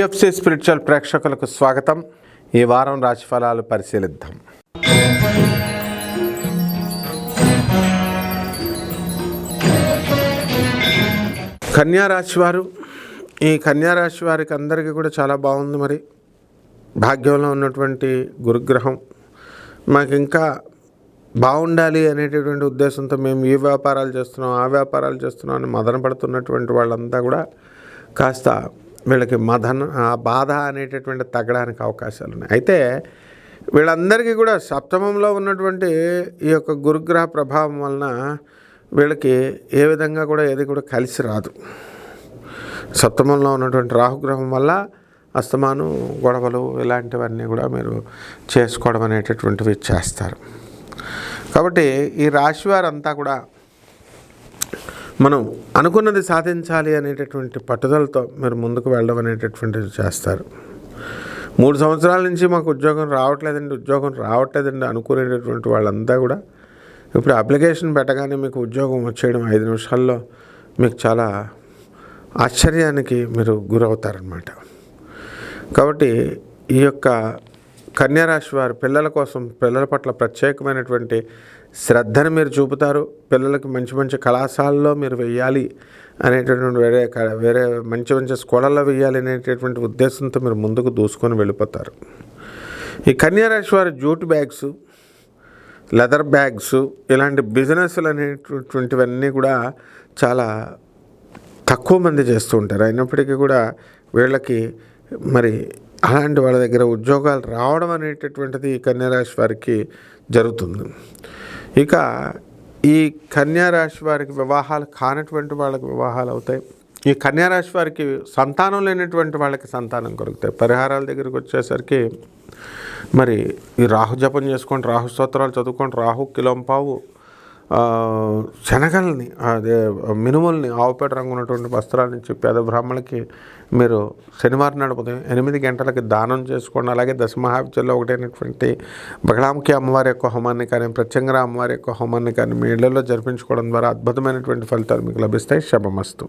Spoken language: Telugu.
పిఎఫ్సి స్పిరిచువల్ ప్రేక్షకులకు స్వాగతం. ఈ వారం రాశిఫలాలు పరిశీలిద్దాం. కన్యా రాశి వారు, ఈ కన్యా రాశి వారికి అందరికీ కూడా చాలా బాగుంది. మరి భాగ్యంలో ఉన్నటువంటి గురుగ్రహం మాకు ఇంకా బాగుండాలి అనేటటువంటి ఉద్దేశంతో మేము ఈ వ్యాపారాలు చేస్తున్నాం, ఆ వ్యాపారాలు చేస్తున్నాం అని మదన పడుతున్నటువంటి వాళ్ళంతా కూడా కాస్త వీళ్ళకి బాధ అనేటటువంటి తగ్గడానికి అవకాశాలు ఉన్నాయి. అయితే వీళ్ళందరికీ కూడా సప్తమంలో ఉన్నటువంటి ఈ యొక్క గురుగ్రహ ప్రభావం వలన వీళ్ళకి ఏ విధంగా కూడా ఏది కూడా కలిసి రాదు. సప్తమంలో ఉన్నటువంటి రాహుగ్రహం వల్ల అస్తమాను గొడవలు ఇలాంటివన్నీ కూడా మీరు చేసుకోవడం అనేటటువంటివి చేస్తారు. కాబట్టి ఈ రాశి వారంతా కూడా మనం అనుకున్నది సాధించాలి అనేటటువంటి పట్టుదలతో మీరు ముందుకు వెళ్ళడం అనేటటువంటిది చేస్తారు. 3 సంవత్సరాల నుంచి మాకు ఉద్యోగం రావట్లేదండి అనుకునేటటువంటి వాళ్ళంతా కూడా ఇప్పుడు అప్లికేషన్ పెట్టగానే మీకు ఉద్యోగం వచ్చేయడం 5 నిమిషాల్లో మీకు చాలా ఆశ్చర్యానికి మీరు గురవుతారనమాట. కాబట్టి ఈ యొక్క కన్యారాశి వారు పిల్లల పట్ల ప్రత్యేకమైనటువంటి శ్రద్ధను మీరు చూపుతారు. పిల్లలకి మంచి మంచి కళాశాలలో మీరు వెయ్యాలి అనేటటువంటి వేరే మంచి స్కూళ్ళల్లో వెయ్యాలి అనేటటువంటి ఉద్దేశంతో మీరు ముందుకు దూసుకొని వెళ్ళిపోతారు. ఈ కన్యారాశి వారు జూట్ బ్యాగ్స్, లెదర్ బ్యాగ్స్ ఇలాంటి బిజినెస్లు అనేటటువంటివన్నీ కూడా చాలా తక్కువ మంది చేస్తూ ఉంటారు. అయినప్పటికీ కూడా వీళ్ళకి మరి అలాంటి వాళ్ళ దగ్గర ఉద్యోగాలు రావడం అనేటటువంటిది ఈ కన్యారాశి వారికి జరుగుతుంది. ఇక ఈ కన్యారాశి వారికి వివాహాలు కానటువంటి వాళ్ళకి వివాహాలు అవుతాయి. ఈ కన్యారాశి వారికి సంతానం లేనటువంటి వాళ్ళకి సంతానం కలుగుతాయి. పరిహారాల దగ్గరికి వచ్చేసరికి మరి ఈ రాహు జపం చేసుకోండి, రాహు స్తోత్రాలు చదువుకోండి, రాహు కిలోంపావు శనగల్ని అదే మినుముల్ని ఆవుపేట రంగు ఉన్నటువంటి వస్త్రాల నుంచి పేద బ్రాహ్మణులకి మీరు శనివారం నాడు ఉదయం 8 గంటలకి దానం చేసుకోండి. అలాగే దశమహావిద్యలో ఒకటైనటువంటి బగళాముఖి అమ్మవారి యొక్క హోమాన్ని కానీ, ప్రత్యంగర అమ్మవారి యొక్క హోమాన్ని కానీ మీ ఇళ్లలో జరిపించుకోవడం ద్వారా అద్భుతమైనటువంటి ఫలితాలు మీకు లభిస్తాయి. శుభమస్తు.